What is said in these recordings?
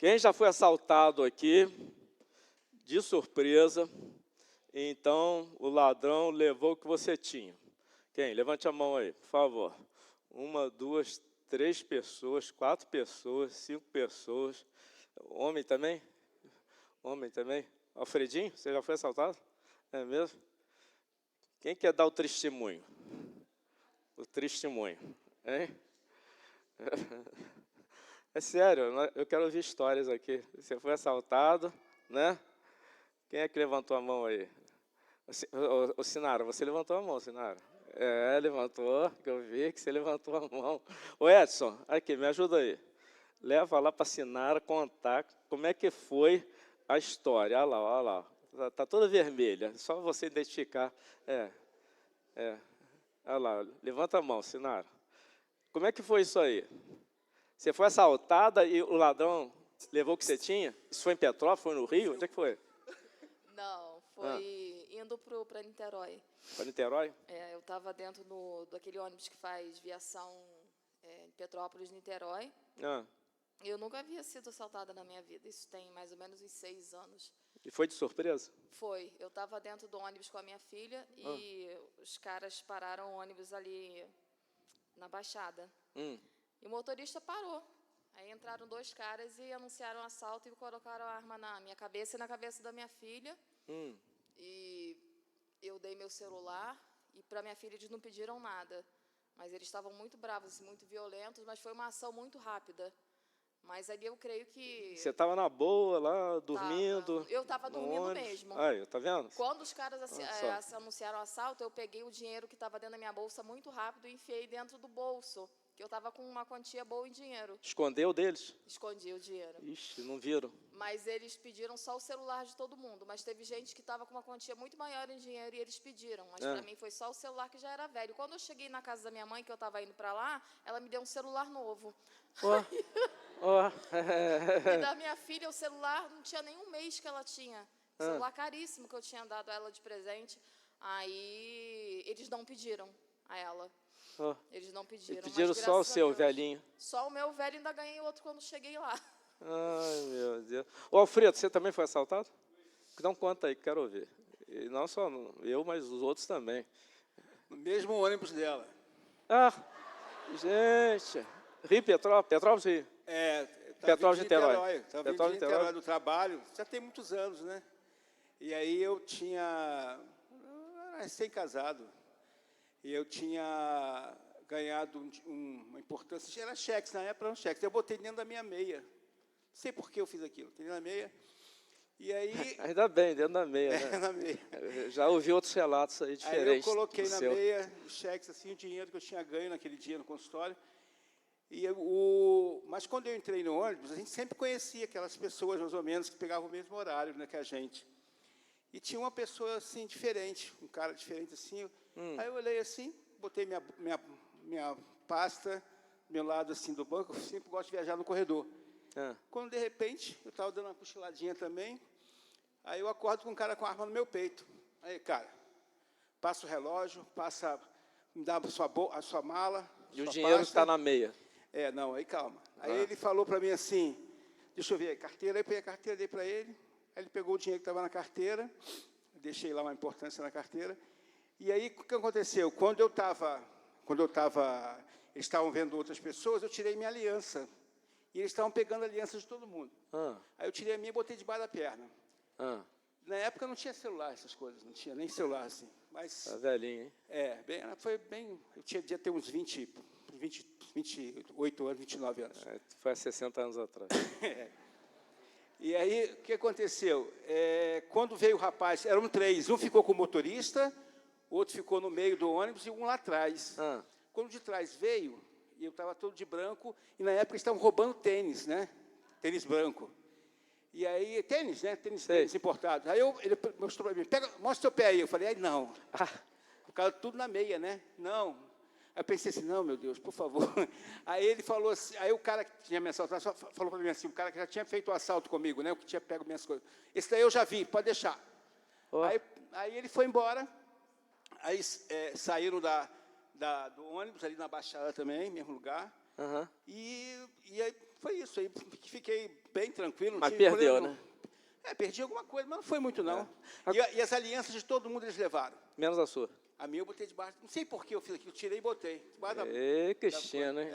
Quem já foi assaltado aqui, de surpresa, então o ladrão levou o que você tinha? Quem? Levante a mão aí, por favor. 1, 2, 3 pessoas, 4 pessoas, 5 pessoas. Homem também? Homem também? Alfredinho, você já foi assaltado? É mesmo? Quem quer dar o testemunho? O testemunho, hein? É sério, eu quero ouvir histórias aqui. Você foi assaltado, né? Quem é que levantou a mão aí? O Sinara, você levantou a mão, Sinara. É, levantou, que eu vi que você levantou a mão. Ô Edson, aqui, me ajuda aí. Leva lá para a Sinara contar como é que foi a história. Olha lá, olha lá. Está toda vermelha, só você identificar. Olha lá, levanta a mão, Sinara. Como é que foi isso aí? Você foi assaltada e o ladrão levou o que você tinha? Isso foi em Petrópolis, foi no Rio? Onde é que foi? Não, foi indo para Niterói. Foi em Niterói? Eu estava dentro daquele ônibus que faz viação Petrópolis-Niterói. Eu nunca havia sido assaltada na minha vida. Isso tem mais ou menos uns 6 anos. E foi de surpresa? Foi. Eu estava dentro do ônibus com a minha filha e os caras pararam o ônibus ali na Baixada. E o motorista parou. Aí entraram 2 caras e anunciaram o assalto e colocaram a arma na minha cabeça e na cabeça da minha filha. E eu dei meu celular e para minha filha eles não pediram nada. Mas eles estavam muito bravos, muito violentos, mas foi uma ação muito rápida. Mas ali eu creio que... Você estava na boa lá, dormindo? Eu estava dormindo mesmo. Aí, tá vendo? Quando os caras anunciaram o assalto, eu peguei o dinheiro que estava dentro da minha bolsa muito rápido e enfiei dentro do bolso, que eu estava com uma quantia boa em dinheiro. Escondeu deles? Escondi o dinheiro. Ixi, não viram? Mas eles pediram só o celular de todo mundo. Mas teve gente que estava com uma quantia muito maior em dinheiro e eles pediram. Mas para mim foi só o celular que já era velho. Quando eu cheguei na casa da minha mãe, que eu estava indo para lá, ela me deu um celular novo. E da minha filha, o celular não tinha nem um mês que ela tinha. Celular caríssimo que eu tinha dado a ela de presente. Aí eles não pediram a ela. Eles não pediram. E pediram só o seu velhinho? Só o meu velho, ainda ganhei outro quando cheguei lá. Ai, meu Deus. Ô, Alfredo, você também foi assaltado? Então conta aí, que quero ouvir. E não só eu, mas os outros também. No mesmo ônibus dela. Gente. Rio, Petrópolis, Rio? Petrópolis de Niterói. Estava vindo de Niterói do trabalho, já tem muitos anos, né? E aí eu tinha... recém-casado. E eu tinha ganhado uma importância... Era cheques, na época eram cheques. Eu botei dentro da minha meia. Não sei por que eu fiz aquilo. Botei dentro da meia. E aí... Ainda bem, dentro da meia, né? Na meia. Já ouvi outros relatos aí diferentes. Aí eu coloquei na meia os cheques, assim, o dinheiro que eu tinha ganho naquele dia no consultório. Mas quando eu entrei no ônibus, a gente sempre conhecia aquelas pessoas, mais ou menos, que pegavam o mesmo horário, né, que a gente. E tinha uma pessoa, assim, diferente, um cara diferente, assim. Aí eu olhei assim, botei minha pasta do meu lado, assim, do banco. Eu sempre gosto de viajar no corredor. Quando, de repente, eu estava dando uma cochiladinha também, aí eu acordo com um cara com a arma no meu peito. Aí, cara, passa o relógio, me dá a sua mala. E o dinheiro está na meia. Não, aí calma. Aí ele falou para mim assim, deixa eu ver a carteira. Aí eu peguei a carteira, dei para ele. Aí ele pegou o dinheiro que estava na carteira, deixei lá uma importância na carteira. E aí, o que aconteceu? Quando eles estavam vendo outras pessoas, eu tirei minha aliança. E eles estavam pegando a aliança de todo mundo. Aí eu tirei a minha e botei debaixo da perna. Na época não tinha celular, essas coisas, não tinha nem celular assim. Mas, velhinho, hein? Foi bem... Eu devia ter uns 28 anos, 29 anos. Foi há 60 anos atrás. E aí, o que aconteceu? Quando veio o rapaz, eram 3, um ficou com o motorista, o outro ficou no meio do ônibus e um lá atrás. Quando o de trás veio, e eu estava todo de branco, e na época eles estavam roubando tênis, né? Tênis branco. E aí, tênis, né? Tênis importado. Aí ele mostrou para mim, mostra seu pé aí. Eu falei, não. O cara tudo na meia, né? Não. Aí eu pensei assim, não, meu Deus, por favor. Aí ele falou assim, aí o cara que tinha me assaltado falou para mim assim, o cara que já tinha feito o assalto comigo, né? O que tinha pego minhas coisas. Esse daí eu já vi, pode deixar. Aí ele foi embora, aí saíram do ônibus, ali na Baixada também, mesmo lugar. E aí foi isso. Aí fiquei bem tranquilo. Mas perdeu, né? Perdi alguma coisa, mas não foi muito, não. E as alianças de todo mundo eles levaram. Menos a sua. A minha eu botei debaixo. Não sei por que eu fiz aquilo, tirei e botei. Cristina, hein?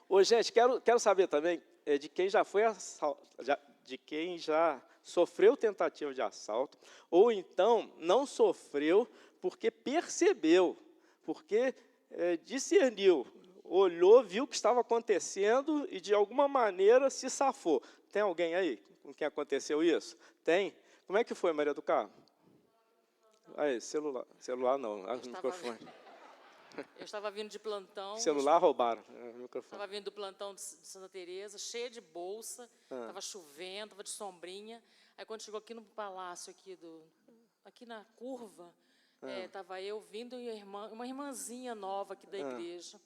Ô, gente, quero saber também de quem já foi de quem já sofreu tentativa de assalto, ou então não sofreu porque percebeu, porque discerniu, olhou, viu o que estava acontecendo e, de alguma maneira, se safou. Tem alguém aí com quem aconteceu isso? Tem? Como é que foi, Maria do Carmo? Aí, celular. Celular não, microfone. Eu estava vindo de plantão. Celular roubaram. Microfone. Estava vindo do plantão de Santa Teresa, cheia de bolsa, estava chovendo, estava de sombrinha. Aí quando chegou aqui no palácio, aqui na curva, estava eu vindo e uma irmãzinha nova aqui da igreja.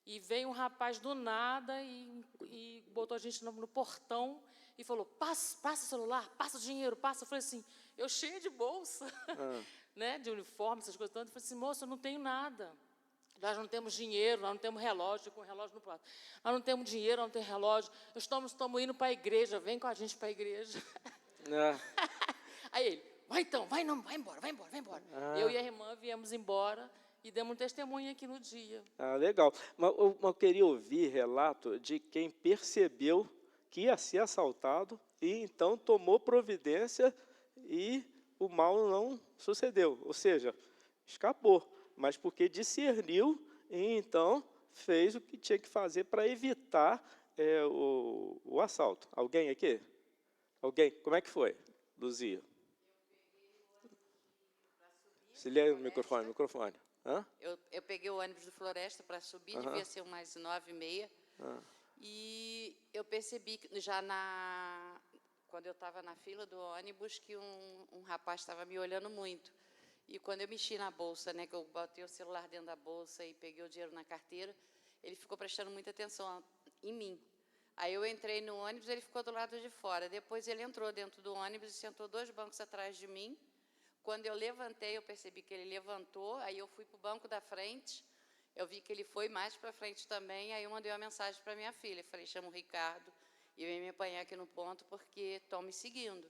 E veio um rapaz do nada e botou a gente no portão e falou, passa o celular, passa o dinheiro, passa. Eu falei assim, eu cheia de bolsa, né, de uniforme, essas coisas tanto. Eu falei assim, moça, eu não tenho nada. Nós não temos dinheiro, nós não temos relógio, com o relógio no prato. Nós não temos dinheiro, nós não temos relógio. Estamos indo para a igreja, vem com a gente para a igreja. Aí ele, vai então, vai embora. Eu e a irmã viemos embora e demos um testemunho aqui no dia. Legal. Mas eu queria ouvir relato de quem percebeu que ia ser assaltado e então tomou providência e o mal não sucedeu. Ou seja, escapou, mas porque discerniu e então fez o que tinha que fazer para evitar o assalto. Alguém aqui? Alguém? Como é que foi, Luzia? Se liga no microfone. Hã? Eu peguei o ônibus do Floresta para subir, devia ser umas 9h30. E eu percebi que quando eu estava na fila do ônibus, que um rapaz estava me olhando muito. E quando eu mexi na bolsa, né, que eu botei o celular dentro da bolsa e peguei o dinheiro na carteira, ele ficou prestando muita atenção em mim. Aí eu entrei no ônibus, ele ficou do lado de fora. Depois ele entrou dentro do ônibus e sentou 2 bancos atrás de mim. Quando eu levantei, eu percebi que ele levantou, aí eu fui para o banco da frente, eu vi que ele foi mais para frente também, aí eu mandei uma mensagem para minha filha, falei, chama o Ricardo e vem me apanhar aqui no ponto, porque estão me seguindo.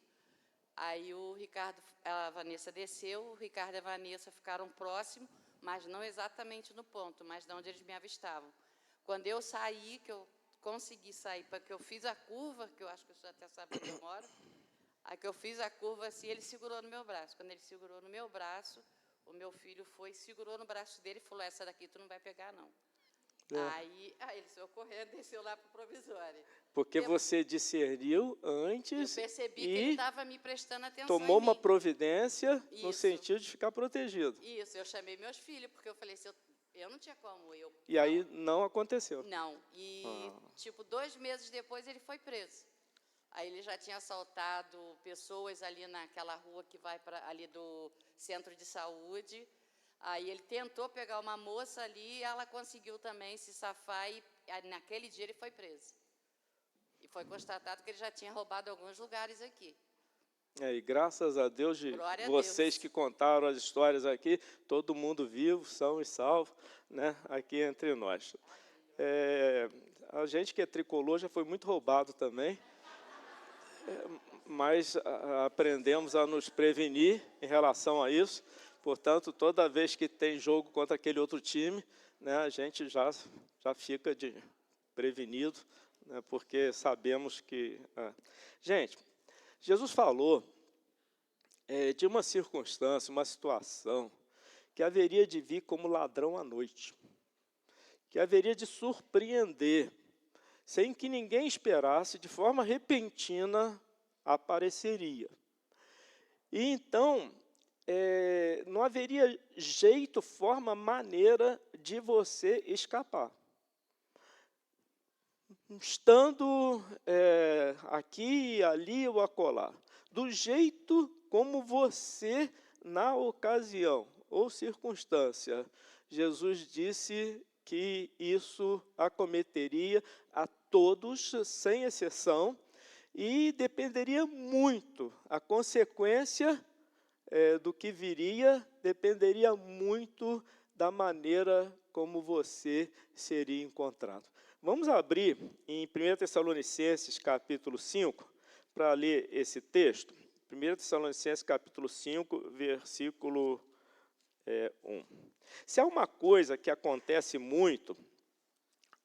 Aí o Ricardo, a Vanessa desceu, o Ricardo e a Vanessa ficaram próximos, mas não exatamente no ponto, mas de onde eles me avistavam. Quando eu saí, que eu consegui sair, porque eu fiz a curva, que eu acho que o senhor até sabe onde eu moro, aí que eu fiz a curva assim, ele segurou no meu braço. Quando ele segurou no meu braço, o meu filho segurou no braço dele e falou, essa daqui tu não vai pegar, não. Aí ele saiu correndo, desceu lá para o provisório. Porque você discerniu antes. Eu percebi que ele estava me prestando atenção. Tomou uma providência no sentido de ficar protegido. Isso, eu chamei meus filhos, porque eu falei, eu não tinha como. E aí não aconteceu. Não. E, 2 meses depois, ele foi preso. Aí ele já tinha assaltado pessoas ali naquela rua que vai ali do centro de saúde. Aí ele tentou pegar uma moça ali e ela conseguiu também se safar e naquele dia ele foi preso. E foi constatado que ele já tinha roubado alguns lugares aqui. E graças a Deus de Glória vocês que contaram as histórias aqui, todo mundo vivo, são e salvo, né, aqui entre nós. A gente que é tricolor já foi muito roubado também. Mas aprendemos a nos prevenir em relação a isso. Portanto, toda vez que tem jogo contra aquele outro time, né, a gente já fica prevenido, né, porque sabemos que... Gente, Jesus falou de uma circunstância, uma situação, que haveria de vir como ladrão à noite, que haveria de surpreender, sem que ninguém esperasse, de forma repentina, apareceria. E então, não haveria jeito, forma, maneira de você escapar. Estando aqui, ali ou acolá, do jeito como você, na ocasião ou circunstância, Jesus disse que isso acometeria a todos, sem exceção, e dependeria muito, a consequência do que viria, dependeria muito da maneira como você seria encontrado. Vamos abrir em 1 Tessalonicenses, capítulo 5, para ler esse texto. 1 Tessalonicenses, capítulo 5, versículo 1. Se há uma coisa que acontece muito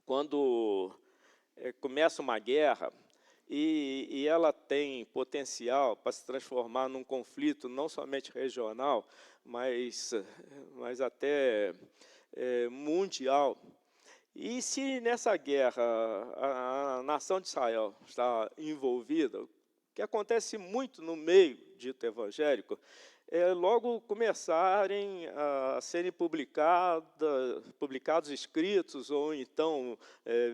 quando começa uma guerra, e ela tem potencial para se transformar num conflito não somente regional, mas até mundial. E se nessa guerra a nação de Israel está envolvida, o que acontece muito no meio dito evangélico é logo começarem a serem publicados escritos ou então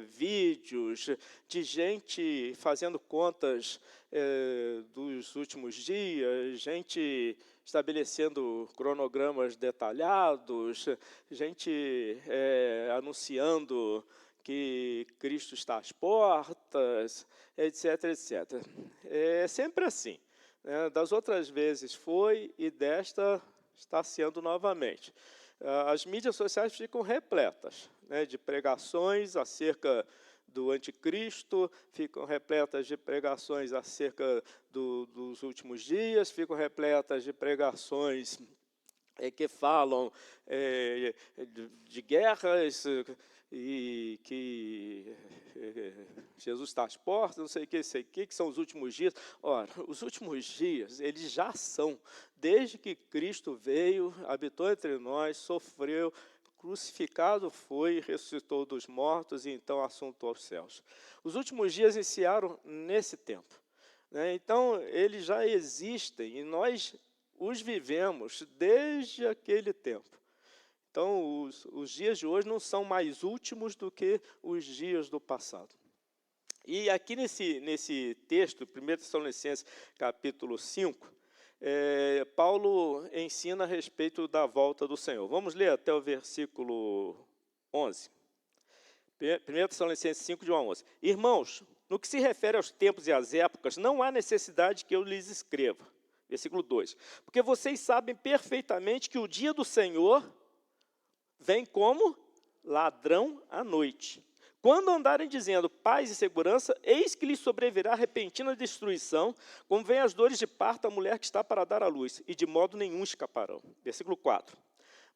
vídeos de gente fazendo contas dos últimos dias, gente estabelecendo cronogramas detalhados, gente anunciando que Cristo está às portas, etc., etc. É sempre assim. Das outras vezes foi e desta está sendo novamente. As mídias sociais ficam repletas de pregações acerca do anticristo, ficam repletas de pregações acerca dos últimos dias, ficam repletas de pregações que falam de guerras e que Jesus está às portas, não sei o que são os últimos dias. Ora, os últimos dias, eles já são, desde que Cristo veio, habitou entre nós, sofreu, crucificado foi, ressuscitou dos mortos e então assuntou aos céus. Os últimos dias iniciaram nesse tempo. Então, eles já existem e nós os vivemos desde aquele tempo. Então, os dias de hoje não são mais últimos do que os dias do passado. E aqui nesse texto, 1 Tessalonicenses, capítulo 5, Paulo ensina a respeito da volta do Senhor. Vamos ler até o versículo 11. 1 Tessalonicenses 5, de 1 a 11. Irmãos, no que se refere aos tempos e às épocas, não há necessidade que eu lhes escreva. Versículo 2. Porque vocês sabem perfeitamente que o dia do Senhor vem como ladrão à noite. Quando andarem dizendo paz e segurança, eis que lhes sobrevirá repentina destruição, como vem as dores de parto à mulher que está para dar à luz, e de modo nenhum escaparão. Versículo 4.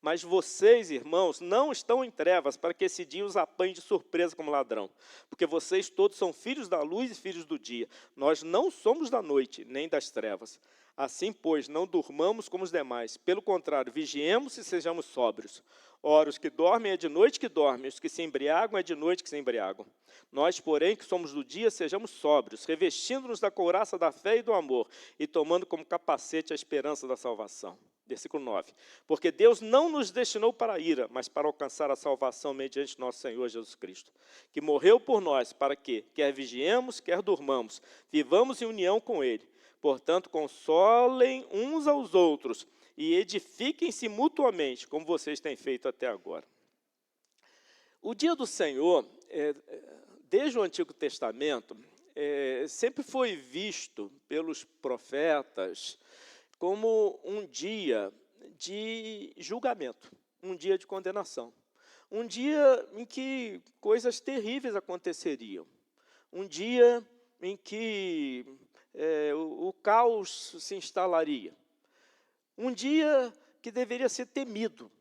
Mas vocês, irmãos, não estão em trevas, para que esse dia os apanhe de surpresa como ladrão. Porque vocês todos são filhos da luz e filhos do dia. Nós não somos da noite, nem das trevas. Assim, pois, não durmamos como os demais. Pelo contrário, vigiemos e sejamos sóbrios. Ora, os que dormem é de noite que dormem, os que se embriagam é de noite que se embriagam. Nós, porém, que somos do dia, sejamos sóbrios, revestindo-nos da couraça da fé e do amor, e tomando como capacete a esperança da salvação. Versículo 9. Porque Deus não nos destinou para a ira, mas para alcançar a salvação mediante nosso Senhor Jesus Cristo, que morreu por nós, para que, quer vigiemos, quer durmamos, vivamos em união com Ele. Portanto, consolem uns aos outros e edifiquem-se mutuamente, como vocês têm feito até agora. O dia do Senhor, desde o Antigo Testamento, sempre foi visto pelos profetas como um dia de julgamento, um dia de condenação, um dia em que coisas terríveis aconteceriam, um dia em que o caos se instalaria, um dia que deveria ser temido,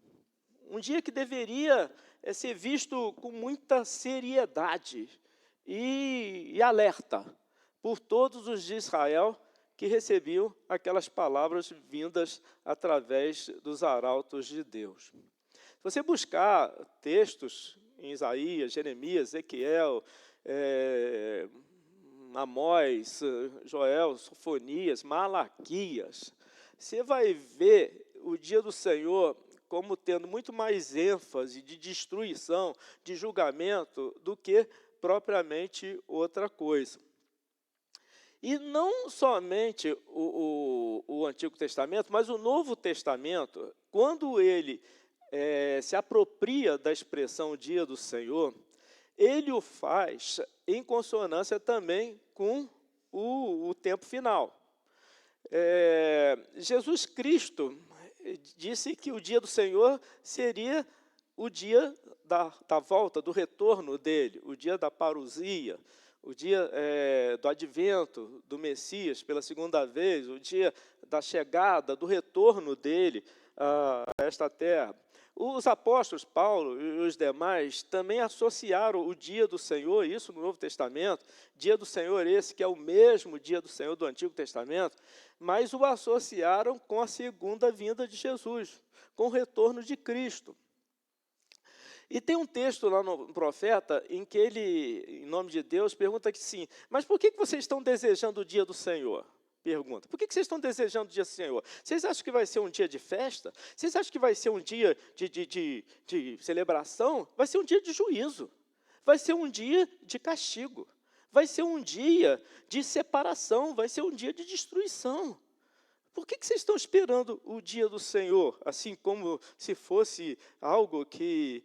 um dia que deveria ser visto com muita seriedade e alerta por todos os de Israel que recebiam aquelas palavras vindas através dos arautos de Deus. Se você buscar textos em Isaías, Jeremias, Ezequiel, Amós, Joel, Sofonias, Malaquias, você vai ver o dia do Senhor como tendo muito mais ênfase de destruição, de julgamento, do que propriamente outra coisa. E não somente o Antigo Testamento, mas o Novo Testamento, quando ele se apropria da expressão dia do Senhor, ele o faz em consonância também com o tempo final. Jesus Cristo disse que o dia do Senhor seria o dia da volta, do retorno dele, o dia da parousia, o dia do advento do Messias pela segunda vez, o dia da chegada, do retorno dele a esta terra. Os apóstolos, Paulo e os demais, também associaram o dia do Senhor, isso no Novo Testamento, dia do Senhor esse que é o mesmo dia do Senhor do Antigo Testamento, mas o associaram com a segunda vinda de Jesus, com o retorno de Cristo. E tem um texto lá no profeta em que ele, em nome de Deus, pergunta que sim, mas por que vocês estão desejando o dia do Senhor? Pergunta, por que vocês estão desejando o dia do Senhor? Vocês acham que vai ser um dia de festa? Vocês acham que vai ser um dia de celebração? Vai ser um dia de juízo, vai ser um dia de castigo, vai ser um dia de separação, vai ser um dia de destruição. Por que vocês estão esperando o dia do Senhor, assim como se fosse algo que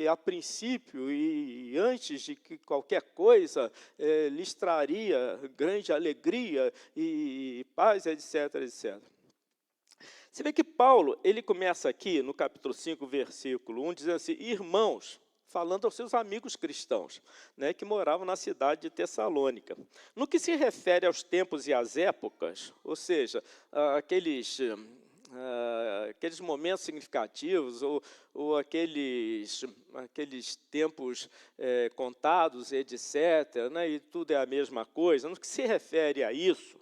a princípio e antes de que qualquer coisa lhes traria grande alegria e paz, etc., etc. Você vê que Paulo, ele começa aqui no capítulo 5, versículo 1, dizendo assim, irmãos, falando aos seus amigos cristãos, né, que moravam na cidade de Tessalônica. No que se refere aos tempos e às épocas, ou seja, aqueles momentos significativos ou aqueles tempos contados, etc., né, e tudo é a mesma coisa. No que se refere a isso,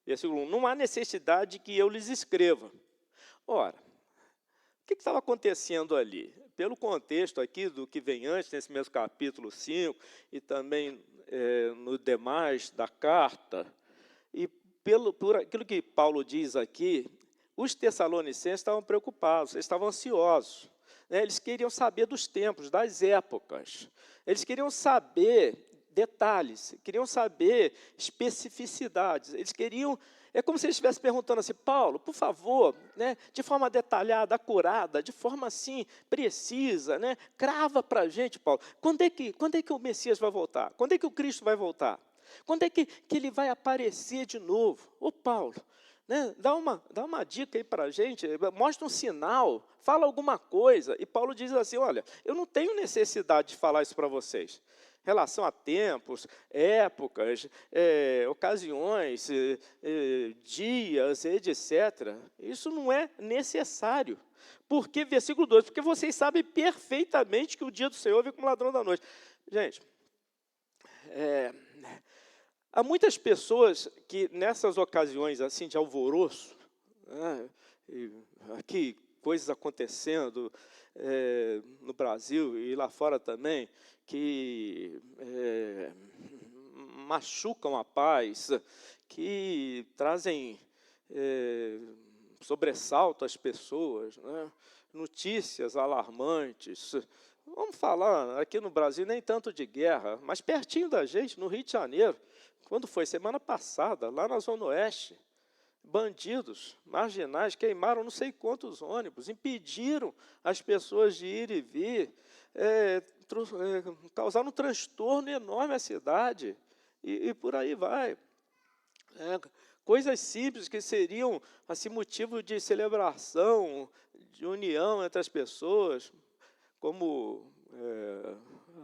versículo 1, não há necessidade que eu lhes escreva. Ora, o que estava acontecendo ali? Pelo contexto aqui do que vem antes, nesse mesmo capítulo 5, e também no demais da carta, e por aquilo que Paulo diz aqui, os tessalonicenses estavam preocupados, eles estavam ansiosos, né? Eles queriam saber dos tempos, das épocas, eles queriam saber detalhes, queriam saber especificidades, eles queriam, é como se eles estivessem perguntando assim, Paulo, por favor, né, de forma detalhada, acurada, de forma assim, precisa, né, crava para a gente, Paulo, quando é que o Messias vai voltar? Quando é que o Cristo vai voltar? Quando é que ele vai aparecer de novo? Ô Paulo, né, dá uma dica aí para a gente, mostra um sinal, fala alguma coisa. E Paulo diz assim, olha, eu não tenho necessidade de falar isso para vocês. Relação a tempos, épocas, ocasiões, dias, etc. Isso não é necessário. Porque, versículo 2, porque vocês sabem perfeitamente que o dia do Senhor vem como ladrão da noite. Gente, há muitas pessoas que, nessas ocasiões assim de alvoroço, né, aqui coisas acontecendo no Brasil e lá fora também, que machucam a paz, que trazem sobressalto às pessoas, né, notícias alarmantes. Vamos falar, aqui no Brasil, nem tanto de guerra, mas pertinho da gente, no Rio de Janeiro, quando foi? Semana passada, lá na Zona Oeste, bandidos, marginais, queimaram não sei quantos ônibus, impediram as pessoas de ir e vir, causaram um transtorno enorme à cidade, e por aí vai. Coisas simples que seriam assim, motivo de celebração, de união entre as pessoas, como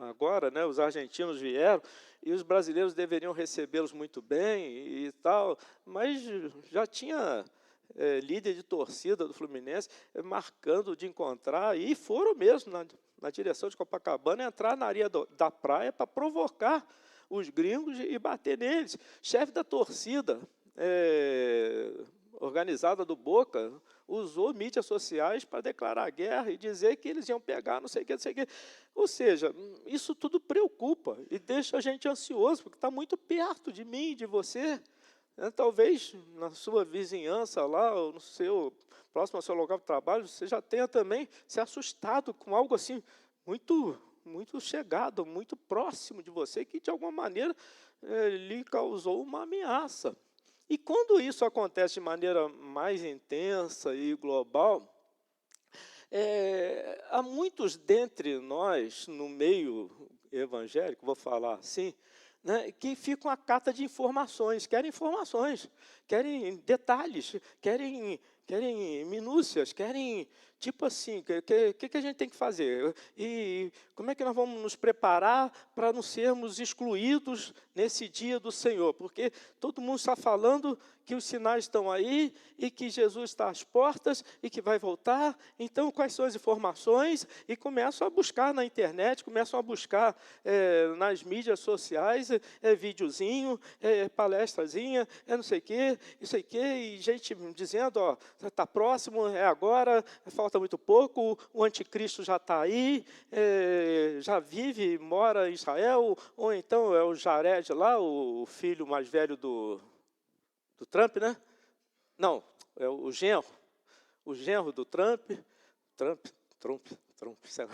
agora, né, os argentinos vieram, e os brasileiros deveriam recebê-los muito bem e tal, mas já tinha líder de torcida do Fluminense marcando de encontrar, e foram mesmo na direção de Copacabana, entrar na areia da praia para provocar os gringos e bater neles. Chefe da torcida organizada do Boca usou mídias sociais para declarar guerra e dizer que eles iam pegar não sei o que, não sei o que. Ou seja, isso tudo preocupa e deixa a gente ansioso, porque está muito perto de mim, de você. Talvez na sua vizinhança lá, ou no seu próximo ao seu local de trabalho, você já tenha também se assustado com algo assim muito, muito chegado, muito próximo de você, que de alguma maneira lhe causou uma ameaça. E quando isso acontece de maneira mais intensa e global, há muitos dentre nós, no meio evangélico, vou falar assim, né, que ficam à cata de informações, querem detalhes, querem querem minúcias, querem, tipo assim, o que a gente tem que fazer? E como é que nós vamos nos preparar para não sermos excluídos nesse dia do Senhor? Porque todo mundo está falando que os sinais estão aí e que Jesus está às portas e que vai voltar. Então, quais são as informações? E começam a buscar na internet, começam a buscar nas mídias sociais, videozinho, palestrazinha, não sei o quê, isso aqui, e gente dizendo, ó, está próximo, é agora, falta muito pouco, o anticristo já está aí, já vive, mora em Israel, ou então é o Jared lá, o filho mais velho do Trump, né? Não, é o genro do Trump, sei lá,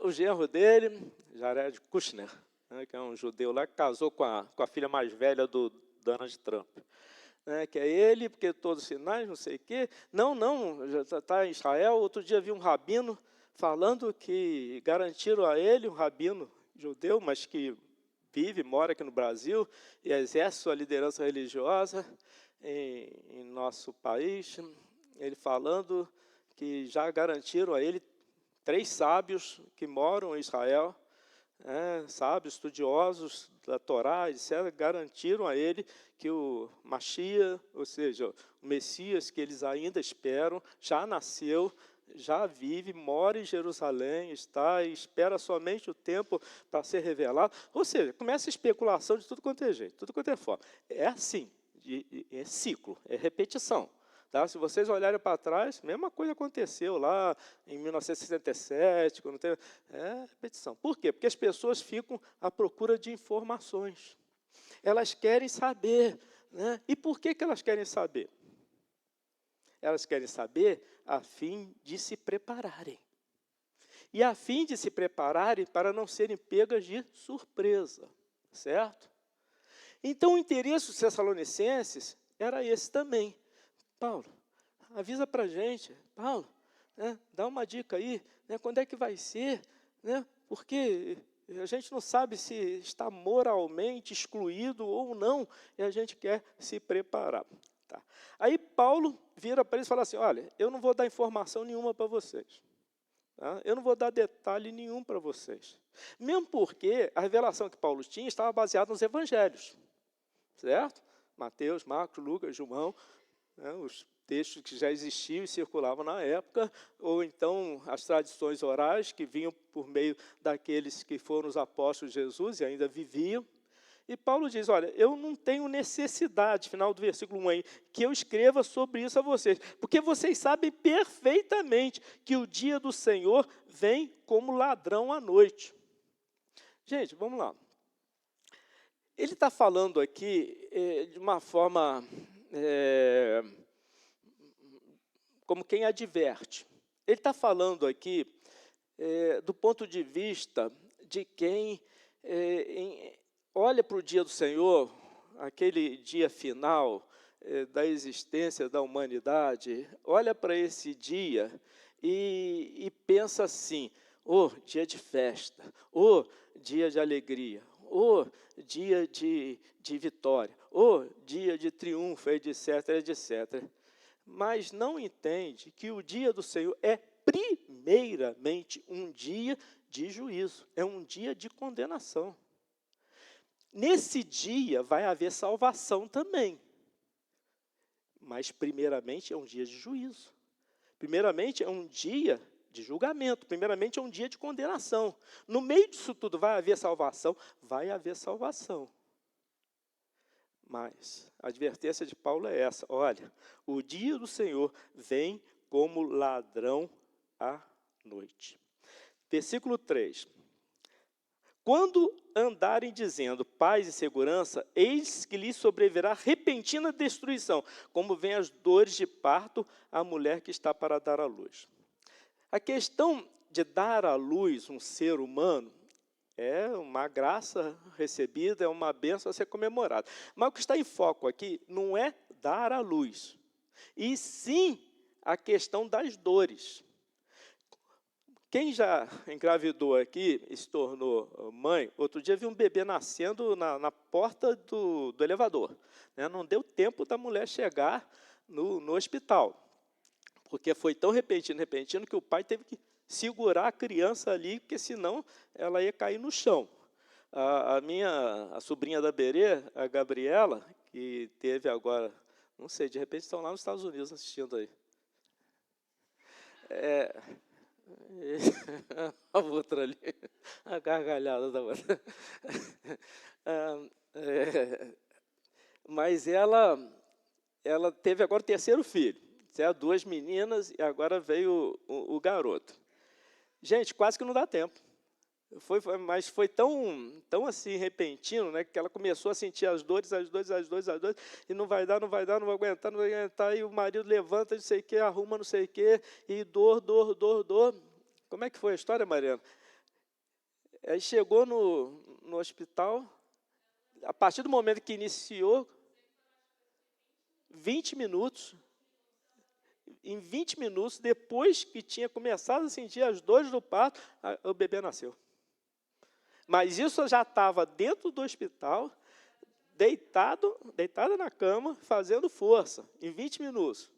o genro dele, Jared Kushner, né, que é um judeu lá que casou com a filha mais velha do Donald Trump. Que é ele, porque todos os sinais, não sei o quê. Não, já está em Israel. Outro dia vi um rabino falando que garantiram a ele, um rabino judeu, mas que mora aqui no Brasil e exerce sua liderança religiosa em nosso país, ele falando que já garantiram a ele 3 sábios que moram em Israel, sábios, estudiosos da Torá, etc., garantiram a ele que o Mashiach, ou seja, o Messias que eles ainda esperam, já nasceu, já vive, mora em Jerusalém, está e espera somente o tempo para ser revelado. Ou seja, começa a especulação de tudo quanto é jeito, tudo quanto é forma. É assim, é ciclo, é repetição. Tá? Se vocês olharem para trás, a mesma coisa aconteceu lá em 1967, quando teve... repetição. Por quê? Porque as pessoas ficam à procura de informações. Elas querem saber. Né? E por que elas querem saber? Elas querem saber a fim de se prepararem. E a fim de se prepararem para não serem pegas de surpresa. Certo? Então, o interesse dos Tessalonicenses era esse também. Paulo, avisa para a gente. Paulo, dá uma dica aí. Quando é que vai ser? Porque a gente não sabe se está moralmente excluído ou não, e a gente quer se preparar. Tá. Aí Paulo vira para eles e fala assim, olha, eu não vou dar informação nenhuma para vocês. Tá? Eu não vou dar detalhe nenhum para vocês. Mesmo porque a revelação que Paulo tinha estava baseada nos evangelhos. Certo? Mateus, Marcos, Lucas, João, os textos que já existiam e circulavam na época, ou então as tradições orais que vinham por meio daqueles que foram os apóstolos de Jesus e ainda viviam. E Paulo diz, olha, eu não tenho necessidade, final do versículo 1 aí, que eu escreva sobre isso a vocês, porque vocês sabem perfeitamente que o dia do Senhor vem como ladrão à noite. Gente, vamos lá. Ele está falando aqui de uma forma como quem adverte. Ele está falando aqui do ponto de vista de quem olha para o dia do Senhor, aquele dia final da existência da humanidade, olha para esse dia e pensa assim, dia de festa, dia de alegria, dia de vitória, dia de triunfo, etc., etc. Mas não entende que o dia do Senhor é primeiramente um dia de juízo, é um dia de condenação. Nesse dia vai haver salvação também, mas primeiramente é um dia de juízo. Primeiramente é um dia de julgamento, primeiramente é um dia de condenação. No meio disso tudo vai haver salvação? Vai haver salvação. Mas a advertência de Paulo é essa, olha, o dia do Senhor vem como ladrão à noite. Versículo 3. Quando andarem dizendo paz e segurança, eis que lhes sobrevirá repentina destruição, como vem as dores de parto à mulher que está para dar à luz. A questão de dar à luz um ser humano é uma graça recebida, é uma bênção a ser comemorada. Mas o que está em foco aqui não é dar à luz, e sim a questão das dores. Quem já engravidou aqui e se tornou mãe, outro dia vi um bebê nascendo na porta do elevador. Não deu tempo da mulher chegar no hospital. Porque foi tão repentino, que o pai teve que segurar a criança ali, porque senão ela ia cair no chão. A sobrinha da Berê, a Gabriela, que teve agora, não sei, de repente estão lá nos Estados Unidos assistindo aí. A outra ali, a gargalhada da outra. Mas ela teve agora o terceiro filho, certo? 2 meninas, e agora veio o garoto. Gente, quase que não dá tempo. Mas foi tão assim, repentino, né, que ela começou a sentir as dores, e não vai dar, não vai aguentar, e o marido levanta, não sei o quê, arruma não sei o quê, e dor. Como é que foi a história, Mariana? Aí chegou no hospital, a partir do momento que iniciou, 20 minutos, em 20 minutos, depois que tinha começado a sentir as dores do parto, o bebê nasceu. Mas isso já estava dentro do hospital, deitada na cama, fazendo força, em 20 minutos.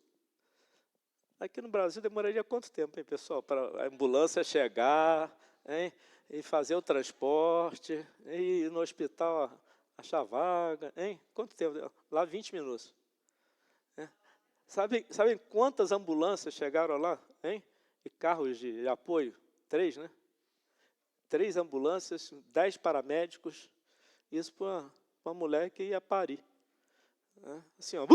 Aqui no Brasil demoraria quanto tempo, hein, pessoal, para a ambulância chegar, hein, e fazer o transporte, e ir no hospital achar vaga, hein? Quanto tempo? Lá 20 minutos. Sabem quantas ambulâncias chegaram lá, hein? E carros de apoio? 3, né? 3 ambulâncias, 10 paramédicos, isso para uma mulher que ia parir. Assim, ó.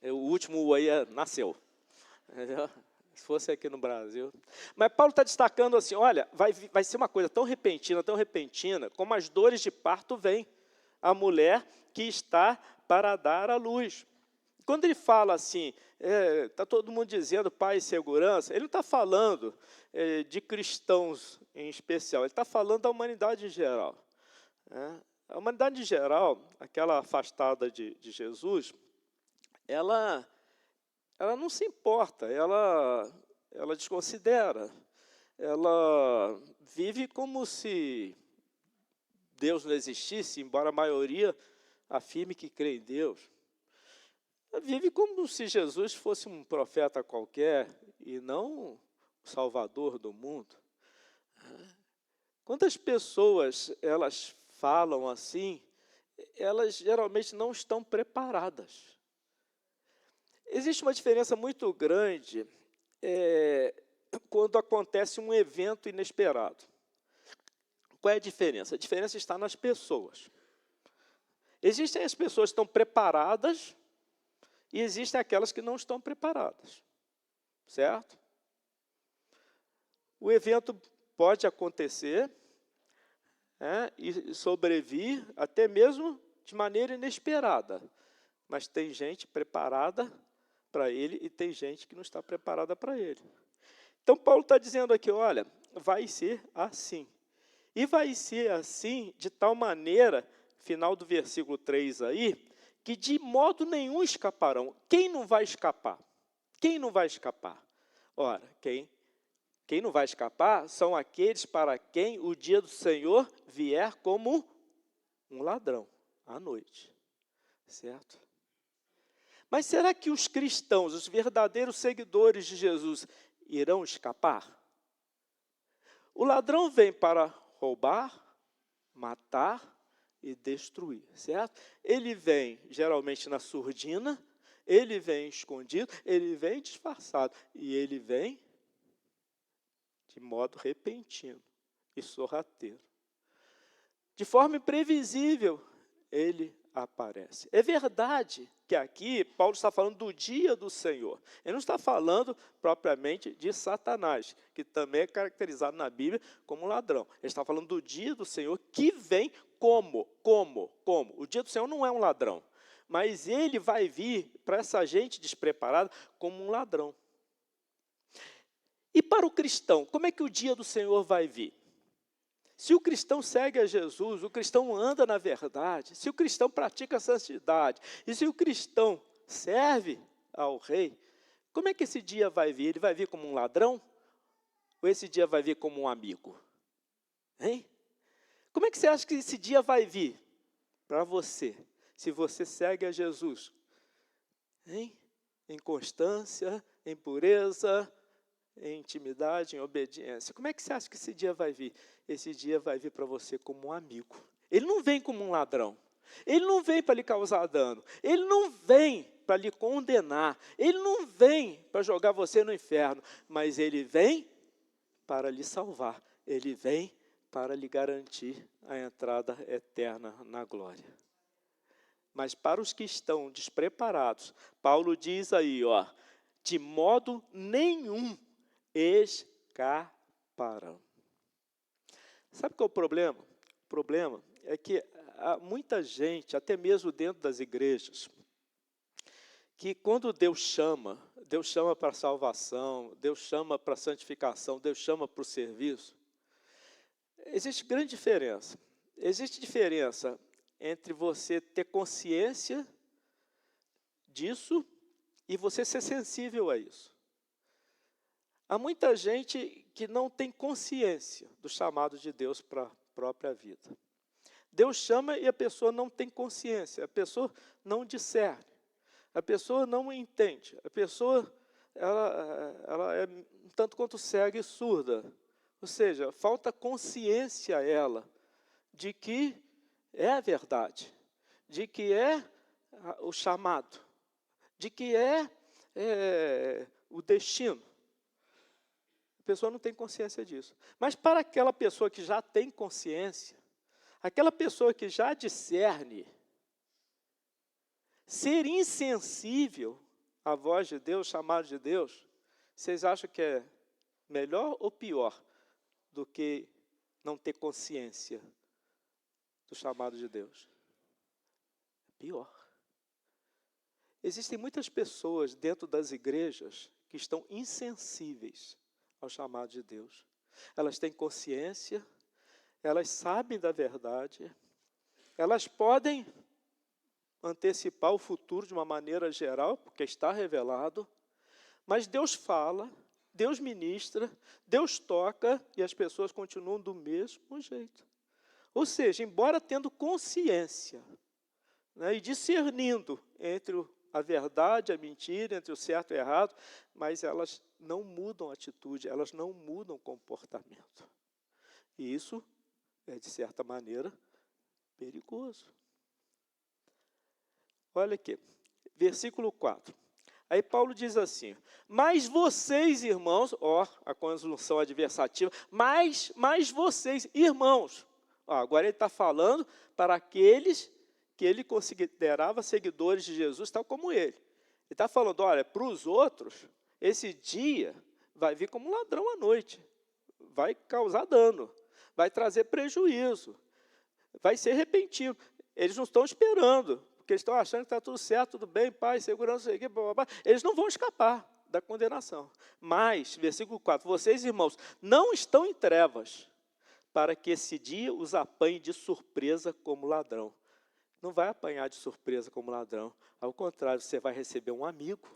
O último aí nasceu. Se fosse aqui no Brasil. Mas Paulo está destacando assim, olha, vai ser uma coisa tão repentina, como as dores de parto vêm a mulher que está para dar à luz. Quando ele fala assim, está todo mundo dizendo paz e segurança, ele não está falando de cristãos em especial, ele está falando da humanidade em geral. A humanidade em geral, aquela afastada de Jesus, ela não se importa, ela desconsidera, ela vive como se Deus não existisse, embora a maioria afirme que crê em Deus. Ela vive como se Jesus fosse um profeta qualquer e não o Salvador do mundo. Quando as pessoas elas falam assim, elas geralmente não estão preparadas. Existe uma diferença muito grande quando acontece um evento inesperado. Qual é a diferença? A diferença está nas pessoas. Existem as pessoas que estão preparadas e existem aquelas que não estão preparadas. Certo? O evento pode acontecer e sobrevir até mesmo de maneira inesperada. Mas tem gente preparada para ele e tem gente que não está preparada para ele. Então, Paulo está dizendo aqui, olha, vai ser assim. E vai ser assim de tal maneira, final do versículo 3 aí, que de modo nenhum escaparão. Quem não vai escapar? Quem não vai escapar? Ora, quem não vai escapar são aqueles para quem o dia do Senhor vier como um ladrão à noite. Certo? Mas será que os cristãos, os verdadeiros seguidores de Jesus, irão escapar? O ladrão vem para roubar, matar e destruir, certo? Ele vem geralmente na surdina, ele vem escondido, ele vem disfarçado e ele vem de modo repentino e sorrateiro. De forma imprevisível, ele aparece. É verdade que aqui Paulo está falando do dia do Senhor. Ele não está falando propriamente de Satanás, que também é caracterizado na Bíblia como ladrão. Ele está falando do dia do Senhor que vem como? O dia do Senhor não é um ladrão, mas ele vai vir para essa gente despreparada como um ladrão. E para o cristão, como é que o dia do Senhor vai vir? Se o cristão segue a Jesus, o cristão anda na verdade, se o cristão pratica a santidade, e se o cristão serve ao rei, como é que esse dia vai vir? Ele vai vir como um ladrão? Ou esse dia vai vir como um amigo? Hein? Como é que você acha que esse dia vai vir para você? se você segue a Jesus? Hein? Em constância, em pureza, em intimidade, em obediência. Como é que você acha que esse dia vai vir? Esse dia vai vir para você como um amigo. Ele não vem como um ladrão. Ele não vem para lhe causar dano. Ele não vem para lhe condenar. Ele não vem para jogar você no inferno. Mas ele vem para lhe salvar. Ele vem para lhe garantir a entrada eterna na glória. Mas para os que estão despreparados, Paulo diz aí, ó, de modo nenhum escaparão. Sabe qual é o problema? O problema é que há muita gente, até mesmo dentro das igrejas, que quando Deus chama para a salvação, Deus chama para a santificação, Deus chama para o serviço, existe grande diferença. Existe diferença entre você ter consciência disso e você ser sensível a isso. Há muita gente que não tem consciência do chamado de Deus para a própria vida. Deus chama e a pessoa não tem consciência, a pessoa não discerne, a pessoa não entende, a pessoa ela é um tanto quanto cega e surda. Ou seja, falta consciência a ela de que é a verdade, de que é o chamado, de que é o destino. A pessoa não tem consciência disso. Mas para aquela pessoa que já tem consciência, aquela pessoa que já discerne, ser insensível à voz de Deus, chamado de Deus, vocês acham que é melhor ou pior do que não ter consciência do chamado de Deus? Pior. Existem muitas pessoas dentro das igrejas que estão insensíveis ao chamado de Deus. Elas têm consciência, elas sabem da verdade, elas podem antecipar o futuro de uma maneira geral, porque está revelado, mas Deus fala, Deus ministra, Deus toca e as pessoas continuam do mesmo jeito. Ou seja, embora tendo consciência, né, e discernindo entre a verdade, a mentira, entre o certo e o errado, mas elas não mudam a atitude, elas não mudam o comportamento. E isso é, de certa maneira, perigoso. Olha aqui, versículo 4. Aí Paulo diz assim, mas vocês, irmãos, ó, a conjunção adversativa, mas vocês, irmãos. Ó, agora ele está falando para aqueles que ele considerava seguidores de Jesus, tal como ele. Ele está falando, olha, para os outros, esse dia vai vir como um ladrão à noite, vai causar dano, vai trazer prejuízo, vai ser repentino. Eles não estão esperando, porque eles estão achando que está tudo certo, tudo bem, paz, segurança, eles não vão escapar da condenação. Mas, versículo 4, vocês, irmãos, não estão em trevas, para que esse dia os apanhe de surpresa como ladrão. Não vai apanhar de surpresa como ladrão. Ao contrário, você vai receber um amigo.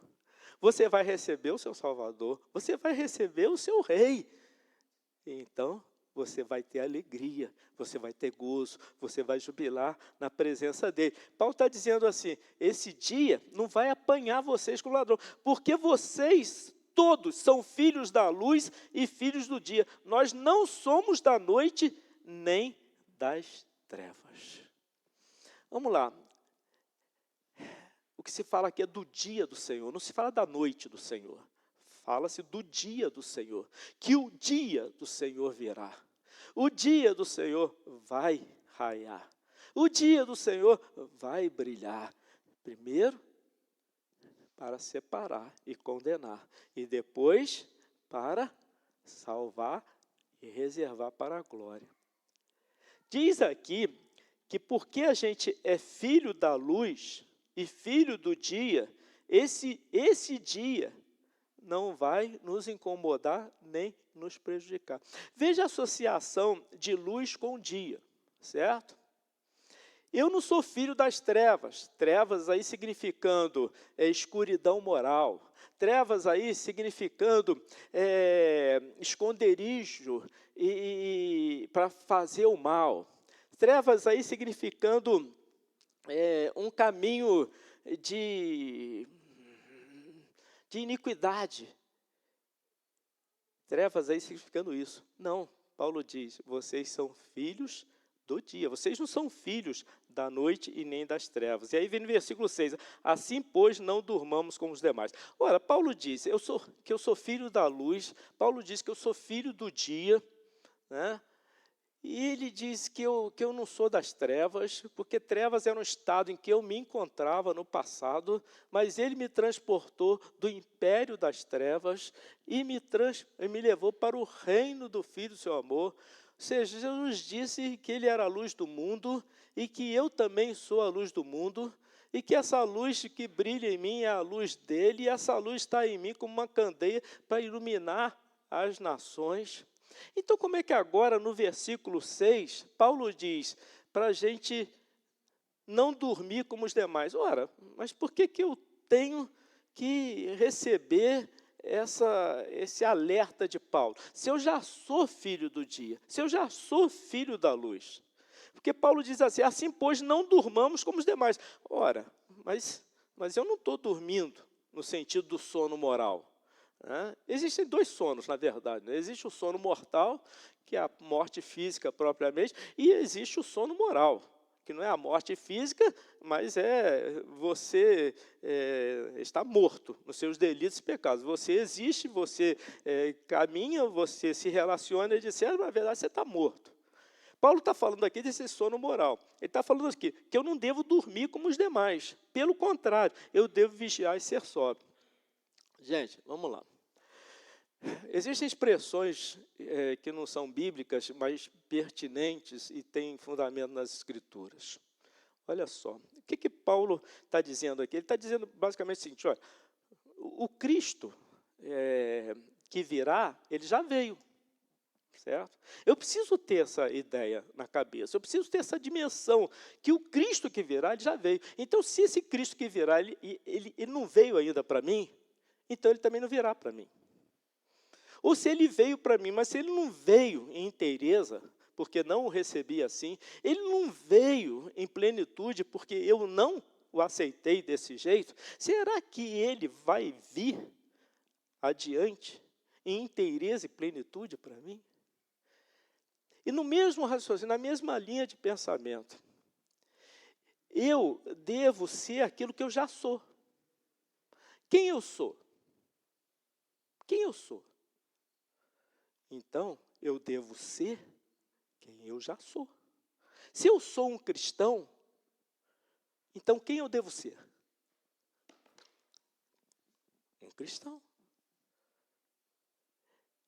Você vai receber o seu Salvador. Você vai receber o seu Rei. Então, você vai ter alegria. Você vai ter gozo. Você vai jubilar na presença dele. Paulo está dizendo assim, esse dia não vai apanhar vocês como ladrão. Porque vocês todos são filhos da luz e filhos do dia. Nós não somos da noite nem das trevas. Vamos lá. O que se fala aqui é do dia do Senhor, não se fala da noite do Senhor. Fala-se do dia do Senhor, que o dia do Senhor virá. O dia do Senhor vai raiar. O dia do Senhor vai brilhar. Primeiro, para separar e condenar. E depois, para salvar e reservar para a glória. Diz aqui que porque a gente é filho da luz e filho do dia, esse dia não vai nos incomodar nem nos prejudicar. Veja a associação de luz com dia, certo? Eu não sou filho das trevas, trevas aí significando escuridão moral, trevas aí significando esconderijo para fazer o mal. Trevas aí significando um caminho de iniquidade. Trevas aí significando isso. Não, Paulo diz, vocês são filhos do dia. Vocês não são filhos da noite e nem das trevas. E aí vem no versículo 6, assim, pois, não durmamos como os demais. Ora, Paulo diz que eu sou filho da luz, Paulo diz que eu sou filho do dia, né? E ele diz que eu não sou das trevas, porque trevas era um estado em que eu me encontrava no passado, mas ele me transportou do império das trevas e me levou para o reino do Filho do seu amor. Ou seja, Jesus disse que ele era a luz do mundo e que eu também sou a luz do mundo e que essa luz que brilha em mim é a luz dele e essa luz está em mim como uma candeia para iluminar as nações. Então, como é que agora, no versículo 6, Paulo diz para a gente não dormir como os demais? Ora, mas por que eu tenho que receber esse alerta de Paulo? Se eu já sou filho do dia, se eu já sou filho da luz. Porque Paulo diz assim, pois, não durmamos como os demais. Ora, mas eu não estou dormindo no sentido do sono moral. Existem dois sonos, na verdade. Existe o sono mortal, que é a morte física propriamente, e existe o sono moral, que não é a morte física, mas é você está morto nos seus delitos e pecados. Você existe, você caminha, você se relaciona e diz, na verdade, você está morto. Paulo está falando aqui desse sono moral. Ele está falando aqui que eu não devo dormir como os demais. Pelo contrário, eu devo vigiar e ser sóbrio. Gente, vamos lá. Existem expressões que não são bíblicas, mas pertinentes e têm fundamento nas Escrituras. Olha só, o que Paulo está dizendo aqui? Ele está dizendo basicamente o seguinte, olha, o Cristo que virá, ele já veio, certo? Eu preciso ter essa ideia na cabeça, eu preciso ter essa dimensão, que o Cristo que virá, ele já veio. Então, se esse Cristo que virá, ele não veio ainda para mim, então ele também não virá para mim. Ou se ele veio para mim, mas se ele não veio em inteireza, porque não o recebi assim, ele não veio em plenitude, porque eu não o aceitei desse jeito, será que ele vai vir adiante em inteireza e plenitude para mim? E no mesmo raciocínio, na mesma linha de pensamento, eu devo ser aquilo que eu já sou. Quem eu sou? Quem eu sou? Então, eu devo ser quem eu já sou. Se eu sou um cristão, então quem eu devo ser? Um cristão.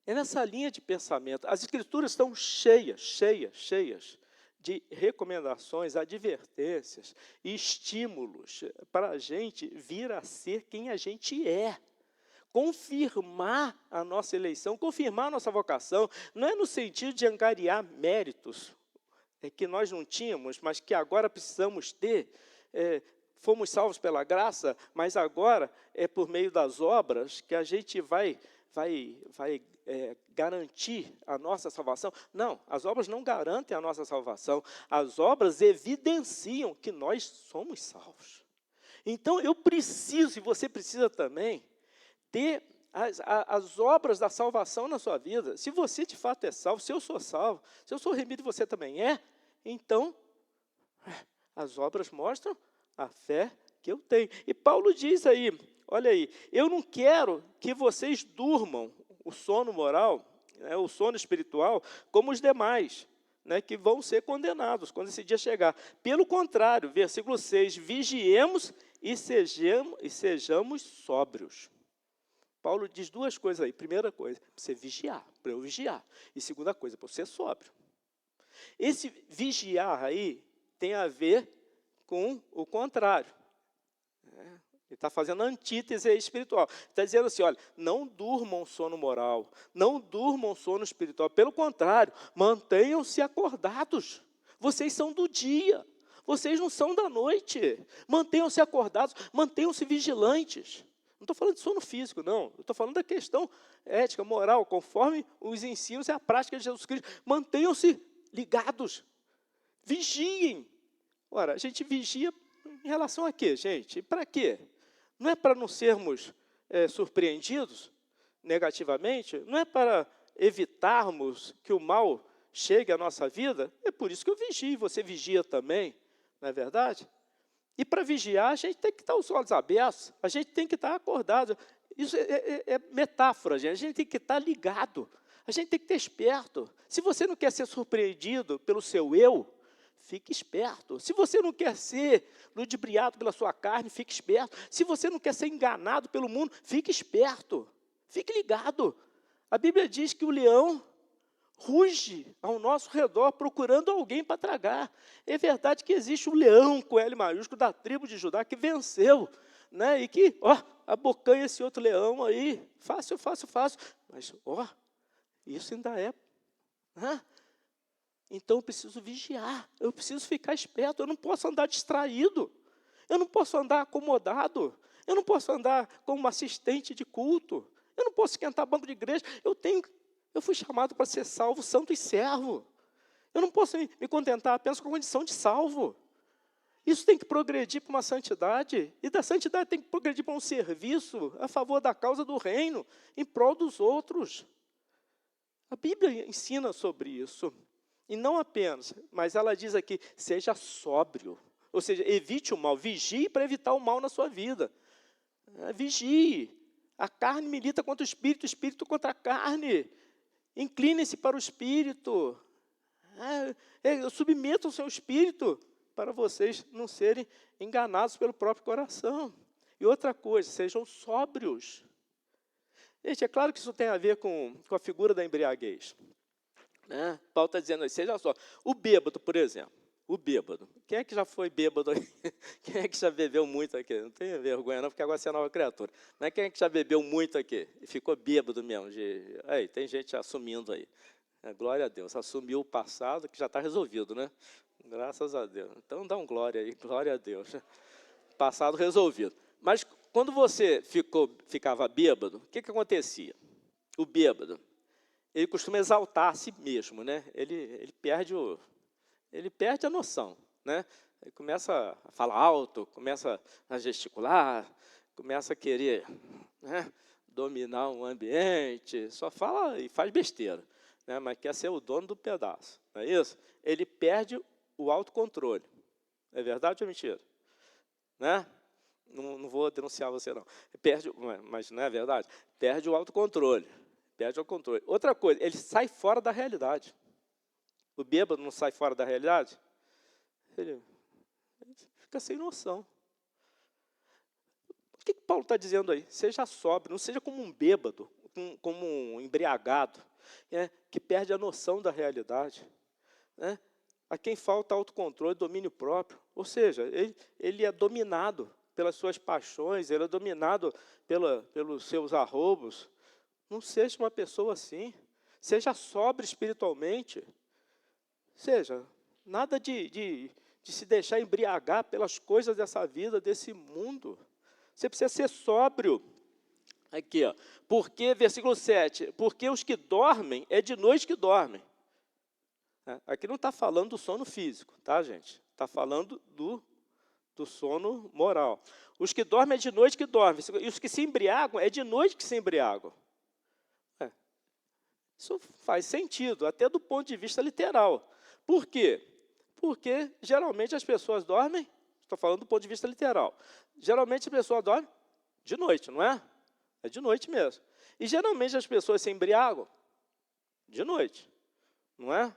É nessa linha de pensamento. As Escrituras estão cheias de recomendações, advertências e estímulos para a gente vir a ser quem a gente é. Confirmar a nossa eleição, confirmar a nossa vocação, não é no sentido de angariar méritos que nós não tínhamos, mas que agora precisamos ter. Fomos salvos pela graça, mas agora é por meio das obras que a gente vai garantir a nossa salvação. Não, as obras não garantem a nossa salvação. As obras evidenciam que nós somos salvos. Então, eu preciso, e você precisa também, ter as obras da salvação na sua vida. Se você de fato é salvo, se eu sou salvo, se eu sou remido e você também é, então as obras mostram a fé que eu tenho. E Paulo diz aí, olha aí, eu não quero que vocês durmam o sono moral, o sono espiritual, como os demais, que vão ser condenados quando esse dia chegar. Pelo contrário, versículo 6, vigiemos e sejamos sóbrios. Paulo diz duas coisas aí. Primeira coisa, para você vigiar, para eu vigiar. E segunda coisa, para você ser sóbrio. Esse vigiar aí tem a ver com o contrário. Ele está fazendo a antítese espiritual. Está dizendo assim, olha, não durmam sono moral, não durmam sono espiritual. Pelo contrário, mantenham-se acordados. Vocês são do dia, vocês não são da noite. Mantenham-se acordados, mantenham-se vigilantes. Não estou falando de sono físico, não. Eu estou falando da questão ética, moral, conforme os ensinos e a prática de Jesus Cristo. Mantenham-se ligados. Vigiem. Ora, a gente vigia Em relação a quê, gente? Para quê? Não é para não sermos surpreendidos negativamente? Não é para evitarmos que o mal chegue à nossa vida? É por isso que eu vigio, você vigia também, não é verdade? E para vigiar, a gente tem que estar os olhos abertos, a gente tem que estar acordado. Isso é metáfora, gente. A gente tem que estar ligado, a gente tem que estar esperto. Se você não quer ser surpreendido pelo seu eu, fique esperto. Se você não quer ser ludibriado pela sua carne, fique esperto. Se você não quer ser enganado pelo mundo, fique esperto. Fique ligado. A Bíblia diz que o leão ruge ao nosso redor, procurando alguém para tragar. É verdade que existe um leão, com L maiúsculo, da tribo de Judá, que venceu, né? E que, abocanha esse outro leão aí, fácil. Mas, isso ainda é. Né? Então, eu preciso vigiar, eu preciso ficar esperto, eu não posso andar distraído, eu não posso andar acomodado, eu não posso andar como assistente de culto, eu não posso esquentar banco de igreja, eu fui chamado para ser salvo, santo e servo. Eu não posso me contentar apenas com a condição de salvo. Isso tem que progredir para uma santidade, e da santidade tem que progredir para um serviço a favor da causa do reino, em prol dos outros. A Bíblia ensina sobre isso. E não apenas, mas ela diz aqui, seja sóbrio. Ou seja, evite o mal, vigie para evitar o mal na sua vida. Vigie. A carne milita contra o espírito contra a carne. Incline-se para o espírito. Submeta o seu espírito para vocês não serem enganados pelo próprio coração. E outra coisa, sejam sóbrios. Gente, é claro que isso tem a ver com a figura da embriaguez. Né? Paulo está dizendo aí, seja só. O bêbado, por exemplo. O bêbado. Quem é que já foi bêbado aí? Quem é que já bebeu muito aqui? Não tenha vergonha não, porque agora você é nova criatura. Mas quem é que já bebeu muito aqui? E ficou bêbado mesmo? Aí, tem gente assumindo aí. Glória a Deus. Assumiu o passado, que já está resolvido, né? Graças a Deus. Então, dá um glória aí. Glória a Deus. Passado resolvido. Mas, quando você ficava bêbado, o que acontecia? O bêbado, ele costuma exaltar a si mesmo, né? Ele perde a noção, né? Ele começa a falar alto, começa a gesticular, começa a querer, né, dominar um ambiente, só fala e faz besteira, né, mas quer ser o dono do pedaço, não é isso? Ele perde o autocontrole. É verdade ou mentira? Né? Não vou denunciar você, não. Mas não é verdade? Perde o autocontrole. Perde o controle. Outra coisa, ele sai fora da realidade. O bêbado não sai fora da realidade? Ele fica sem noção. O que Paulo está dizendo aí? Seja sóbrio, não seja como um bêbado, como um embriagado, que perde a noção da realidade. Né? A quem falta autocontrole, domínio próprio. Ou seja, ele é dominado pelas suas paixões, ele é dominado pelos seus arroubos. Não seja uma pessoa assim. Seja sóbrio espiritualmente. Seja, nada de se deixar embriagar pelas coisas dessa vida, desse mundo. Você precisa ser sóbrio. Aqui, porque, versículo 7, porque os que dormem, é de noite que dormem. Aqui não está falando do sono físico, tá, gente? Está falando do sono moral. Os que dormem é de noite que dormem. E os que se embriagam, é de noite que se embriagam. Isso faz sentido, até do ponto de vista literal. Por quê? Porque, geralmente, as pessoas dormem, estou falando do ponto de vista literal, geralmente as pessoas dormem de noite, não é? É de noite mesmo. E, geralmente, as pessoas se embriagam de noite, não é?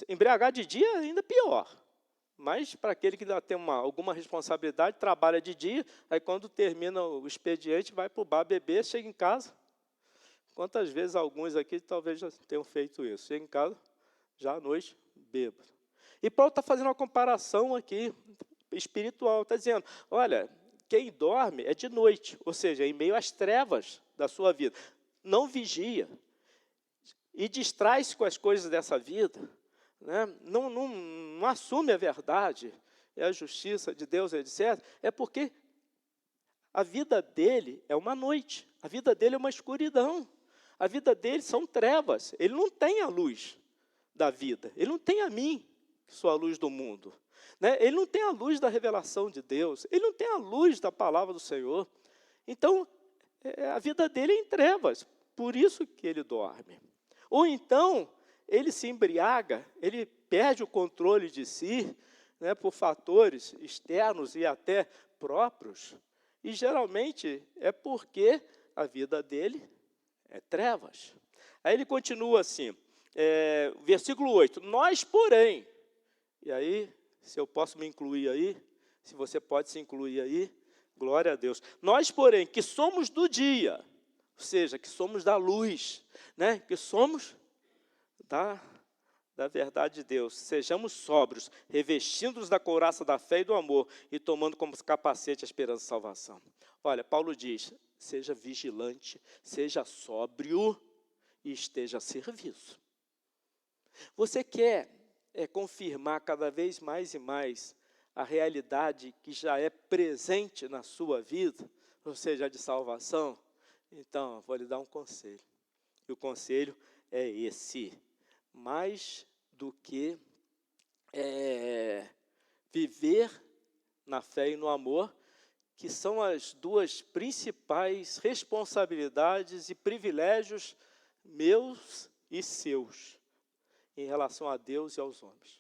Embriagar de dia é ainda pior. Mas, para aquele que tem alguma responsabilidade, trabalha de dia, aí, quando termina o expediente, vai para o bar beber, chega em casa. Quantas vezes alguns aqui talvez já tenham feito isso? Chega em casa, já à noite, bêbado. E Paulo está fazendo uma comparação aqui, espiritual. Está dizendo, olha, quem dorme é de noite, ou seja, em meio às trevas da sua vida. Não vigia. E distrai-se com as coisas dessa vida. Né? Não assume a verdade e a justiça de Deus, etc. É porque a vida dele é uma noite. A vida dele é uma escuridão. A vida dele são trevas. Ele não tem a luz da vida. Ele não tem a mim. que sou a luz do mundo. Né? Ele não tem a luz da revelação de Deus, ele não tem a luz da palavra do Senhor. Então, a vida dele é em trevas, por isso que ele dorme. Ou então, ele se embriaga, ele perde o controle de si, né, por fatores externos e até próprios, e geralmente é porque a vida dele é trevas. Aí ele continua assim, versículo 8, nós, porém, e aí, se eu posso me incluir aí, se você pode se incluir aí, glória a Deus. Nós, porém, que somos do dia, ou seja, que somos da luz, né, que somos da verdade de Deus, sejamos sóbrios, revestindo-nos da couraça da fé e do amor, e tomando como capacete a esperança da salvação. Olha, Paulo diz, seja vigilante, seja sóbrio e esteja a serviço. Você quer confirmar cada vez mais e mais a realidade que já é presente na sua vida, ou seja, a de salvação? Então, vou lhe dar um conselho. E o conselho é esse. Mais do que viver na fé e no amor, que são as duas principais responsabilidades e privilégios meus e seus, em relação a Deus e aos homens.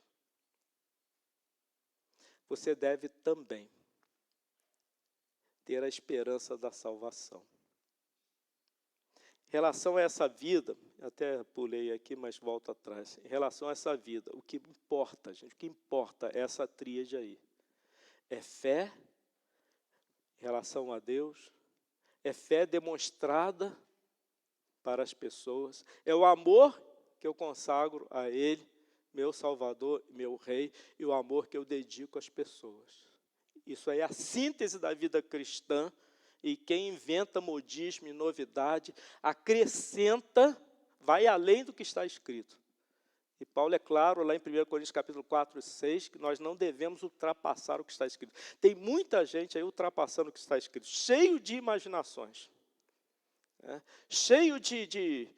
Você deve também ter a esperança da salvação. Em relação a essa vida, até pulei aqui, mas volto atrás. Em relação a essa vida, o que importa, gente, o que importa é essa tríade aí. É fé em relação a Deus, é fé demonstrada para as pessoas, é o amor que eu consagro a Ele, meu Salvador, meu Rei, e o amor que eu dedico às pessoas. Isso aí é a síntese da vida cristã, e quem inventa modismo e novidade, acrescenta, vai além do que está escrito. E Paulo é claro, lá em 1 Coríntios capítulo 4 e 6, que nós não devemos ultrapassar o que está escrito. Tem muita gente aí ultrapassando o que está escrito, cheio de imaginações, cheio de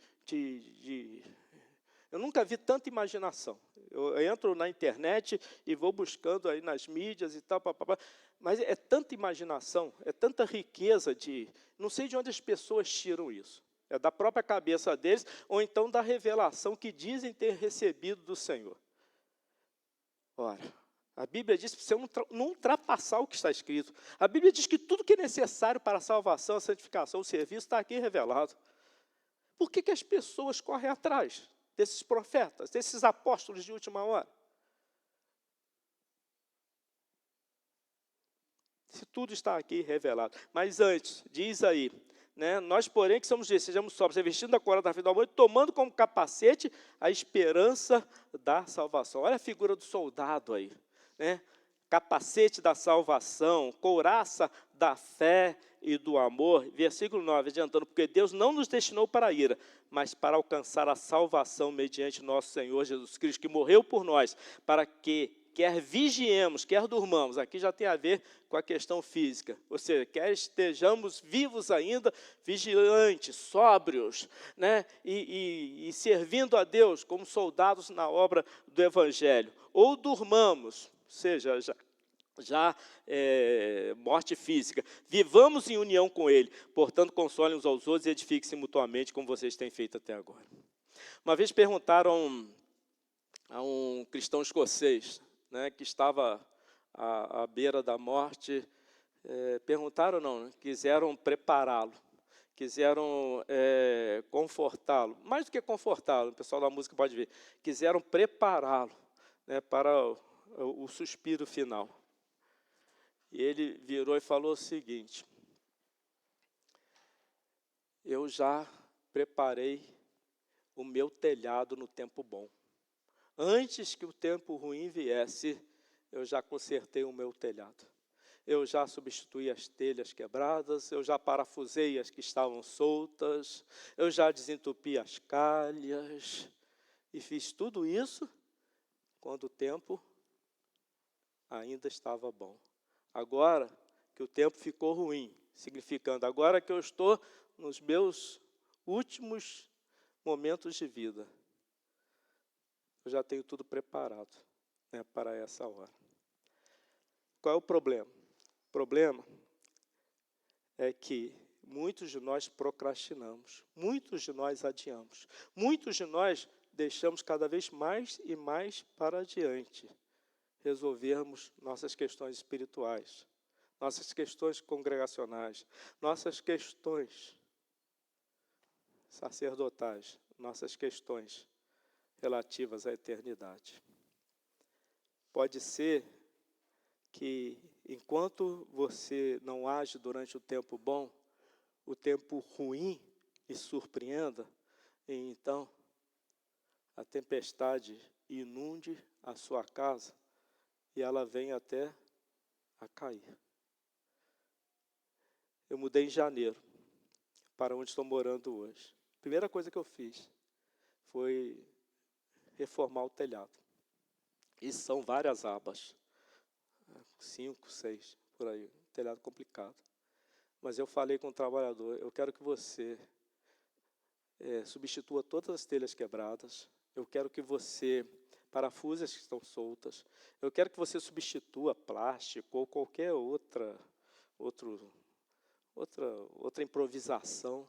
eu nunca vi tanta imaginação. Eu entro na internet e vou buscando aí nas mídias e tal, mas é tanta imaginação, é tanta riqueza não sei de onde as pessoas tiram isso. É da própria cabeça deles, ou então da revelação que dizem ter recebido do Senhor. Ora, a Bíblia diz que você não ultrapassar o que está escrito. A Bíblia diz que tudo que é necessário para a salvação, a santificação, o serviço, está aqui revelado. Por que as pessoas correm atrás desses profetas, desses apóstolos de última hora? Se tudo está aqui revelado. Mas antes, diz aí, né, nós, porém, que somos sejamos sóbrios, revestindo a couraça da fé e do amor, e tomando como capacete a esperança da salvação. Olha a figura do soldado aí, né? Capacete da salvação, couraça da fé e do amor. Versículo 9, adiantando, porque Deus não nos destinou para a ira, mas para alcançar a salvação mediante nosso Senhor Jesus Cristo, que morreu por nós, para que quer vigiemos, quer durmamos, aqui já tem a ver com a questão física, ou seja, quer estejamos vivos ainda, vigilantes, sóbrios, né, e servindo a Deus como soldados na obra do Evangelho, ou durmamos, ou seja, já morte física, vivamos em união com Ele, portanto, consolem uns aos outros e edifiquem-se mutuamente, como vocês têm feito até agora. Uma vez perguntaram a um cristão escocês, né, que estava à beira da morte, perguntaram não, quiseram prepará-lo, quiseram confortá-lo, mais do que confortá-lo, o pessoal da música pode ver, quiseram prepará-lo, né, para o suspiro final. E ele virou e falou o seguinte: eu já preparei o meu telhado no tempo bom. Antes que o tempo ruim viesse, eu já consertei o meu telhado. Eu já substituí as telhas quebradas, eu já parafusei as que estavam soltas, eu já desentupi as calhas, e fiz tudo isso quando o tempo ainda estava bom. Agora que o tempo ficou ruim, significando agora que eu estou nos meus últimos momentos de vida, eu já tenho tudo preparado. né, para essa hora. Qual é o problema? O problema é que muitos de nós procrastinamos, muitos de nós adiamos, muitos de nós deixamos cada vez mais e mais para adiante resolvermos nossas questões espirituais, nossas questões congregacionais, nossas questões sacerdotais, nossas questões relativas à eternidade. Pode ser que, enquanto você não age durante o tempo bom, o tempo ruim lhe surpreenda, e então a tempestade inunde a sua casa e ela venha até a cair. Eu mudei em janeiro para onde estou morando hoje. A primeira coisa que eu fiz foi reformar o telhado. E são várias abas, 5, 6, por aí, telhado complicado. Mas eu falei com o trabalhador, eu quero que você substitua todas as telhas quebradas, eu quero que você parafuse as que estão soltas, eu quero que você substitua plástico ou qualquer outra improvisação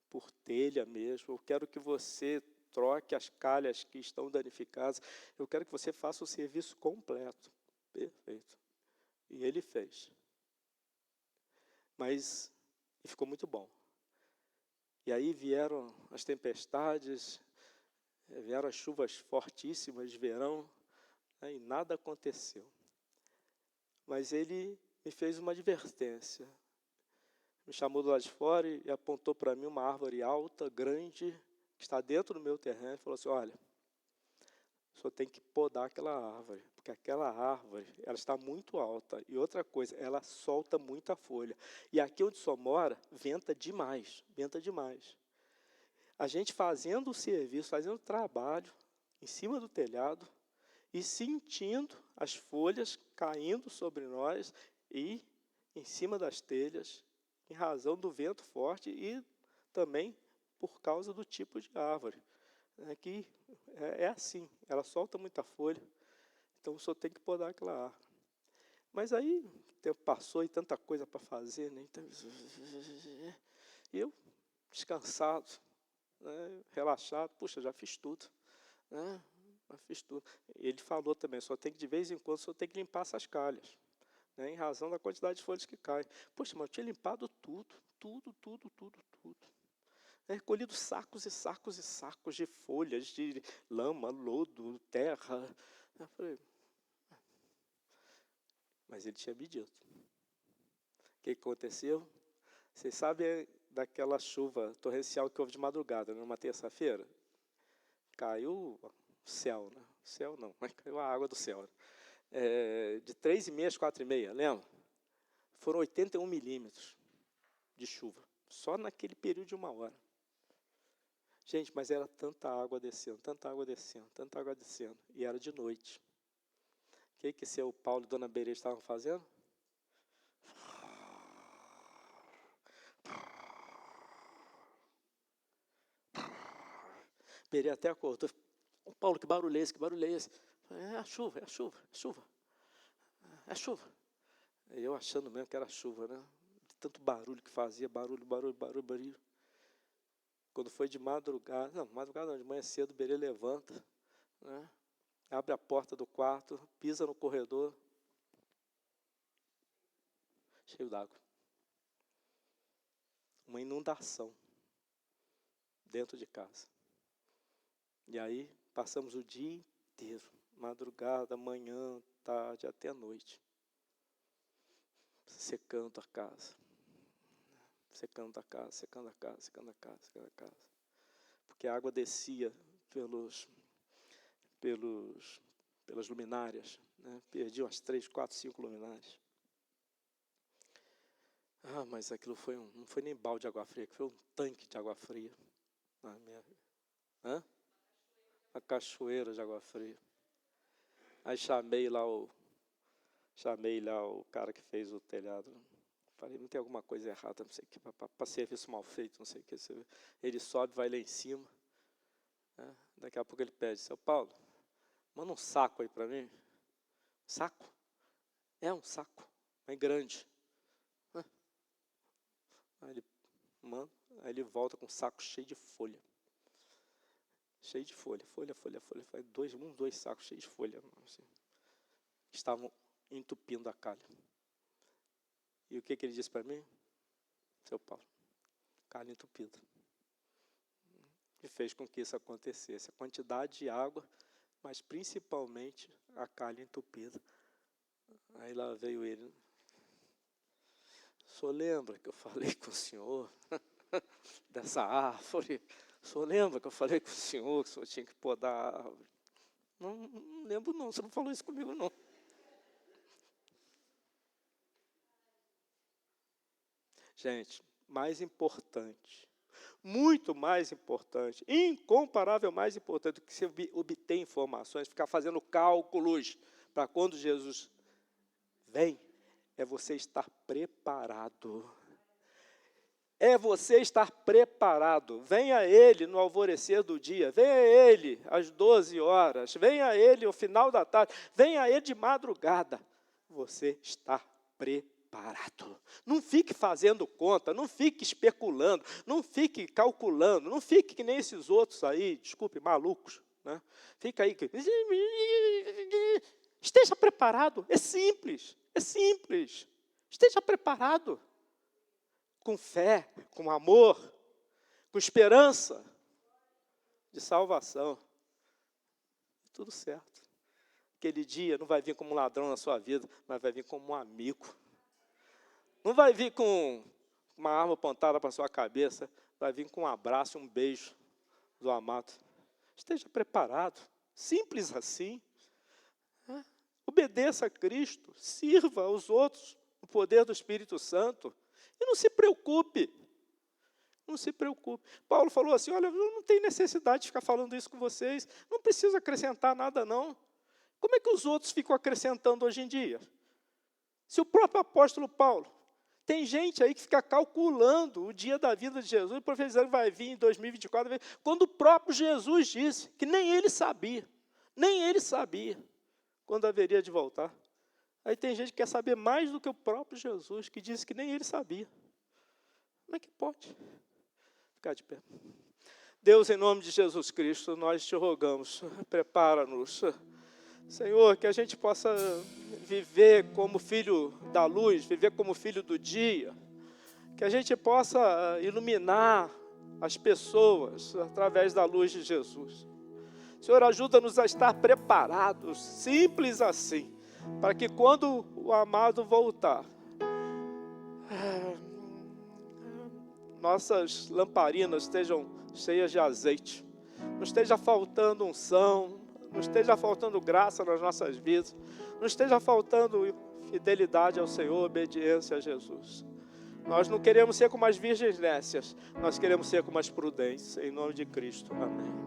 por telha mesmo, eu quero que você troque as calhas que estão danificadas, eu quero que você faça o serviço completo. Perfeito. E ele fez. Mas ficou muito bom. E aí vieram as tempestades, vieram as chuvas fortíssimas de verão, né, e nada aconteceu. Mas ele me fez uma advertência. Me chamou do lado de fora e apontou para mim uma árvore alta, grande, que está dentro do meu terreno, e falou assim, olha, o senhor tem que podar aquela árvore, porque aquela árvore, ela está muito alta. E outra coisa, ela solta muita folha. E aqui onde o senhor mora, venta demais, venta demais. A gente fazendo o serviço, fazendo o trabalho, em cima do telhado, e sentindo as folhas caindo sobre nós e em cima das telhas, em razão do vento forte e também por causa do tipo de árvore. Que é assim, ela solta muita folha, então o senhor tem que podar aquela árvore. Mas aí o tempo passou e tanta coisa para fazer, né? Então, e eu, descansado, né, relaxado, puxa, já fiz tudo. Né? Já fiz tudo. Ele falou também, só tem que, de vez em quando, só tem que limpar essas calhas, né, em razão da quantidade de folhas que caem. Poxa, mas eu tinha limpado tudo. Recolhido sacos e sacos e sacos de folhas, de lama, lodo, terra. Eu falei, mas ele tinha me dito. O que aconteceu? Vocês sabem daquela chuva torrencial que houve de madrugada, numa terça-feira? Caiu o céu, né? O céu não, mas caiu a água do céu. De 3,5 às 4,5, lembra? Foram 81 milímetros de chuva, só naquele período de 1 hora. Gente, mas era tanta água descendo, tanta água descendo, tanta água descendo. E era de noite. O que seu Paulo e Dona Berê estavam fazendo? Berê até acordou. Paulo, que barulho é esse? Que barulho é esse? É a chuva, é a chuva, é a chuva. É a chuva. E eu achando mesmo que era chuva, né? De tanto barulho que fazia, barulho. Quando foi de madrugada, não, de manhã cedo, o Berê levanta, né, abre a porta do quarto, pisa no corredor, cheio d'água. Uma inundação dentro de casa. E aí passamos o dia inteiro, madrugada, manhã, tarde, até a noite, secando a casa. Secando a casa. Porque a água descia pelas luminárias, né? Perdi umas 3, 4, 5 luminárias. Mas aquilo não foi nem balde de água fria, foi um tanque de água fria. Uma cachoeira de água fria. Aí chamei lá o cara que fez o telhado. Falei, não tem alguma coisa errada, não sei o que, para serviço mal feito, não sei o que. Ele sobe, vai lá em cima. Daqui a pouco ele pede, seu Paulo, manda um saco aí para mim. Saco? É um saco, mas grande. Aí ele volta com um saco cheio de folha. Cheio de folha, folha. Dois sacos cheios de folha. Assim, estavam entupindo a calha. E o que ele disse para mim? Seu Paulo, calha entupida. E fez com que isso acontecesse. A quantidade de água, mas principalmente a calha entupida. Aí lá veio ele. O senhor lembra que eu falei com o senhor dessa árvore? O senhor lembra que eu falei com o senhor que o senhor tinha que podar a árvore? Não lembro não, você não falou isso comigo não. Gente, mais importante, muito mais importante, incomparável mais importante do que você obter informações, ficar fazendo cálculos para quando Jesus vem, é você estar preparado. É você estar preparado. Venha Ele no alvorecer do dia, venha Ele às 12 horas, venha Ele ao final da tarde, venha Ele de madrugada. Você está preparado. Não fique fazendo conta, não fique especulando, não fique calculando, não fique que nem esses outros aí, desculpe, malucos, né? Fica aí. Esteja preparado, é simples. Esteja preparado. Com fé, com amor, com esperança de salvação. Tudo certo. Aquele dia não vai vir como um ladrão na sua vida, mas vai vir como um amigo. Não vai vir com uma arma apontada para a sua cabeça, vai vir com um abraço, um beijo do amado. Esteja preparado. Simples assim. Obedeça a Cristo, sirva aos outros o poder do Espírito Santo. E não se preocupe. Não se preocupe. Paulo falou assim, olha, eu não tenho necessidade de ficar falando isso com vocês. Não preciso acrescentar nada, não. Como é que os outros ficam acrescentando hoje em dia? Se o próprio apóstolo Paulo, tem gente aí que fica calculando o dia da vida de Jesus, profetizando que vai vir em 2024, quando o próprio Jesus disse que nem ele sabia quando haveria de voltar. Aí tem gente que quer saber mais do que o próprio Jesus, que disse que nem ele sabia. Como é que pode? Ficar de pé. Deus, em nome de Jesus Cristo, nós te rogamos, prepara-nos. Senhor, que a gente possa viver como filho da luz, viver como filho do dia. Que a gente possa iluminar as pessoas através da luz de Jesus. Senhor, ajuda-nos a estar preparados, simples assim, para que quando o amado voltar, nossas lamparinas estejam cheias de azeite, não esteja faltando unção, não esteja faltando graça nas nossas vidas, não esteja faltando fidelidade ao Senhor, obediência a Jesus. Nós não queremos ser como as virgens nécias, nós queremos ser como as prudentes, em nome de Cristo. Amém.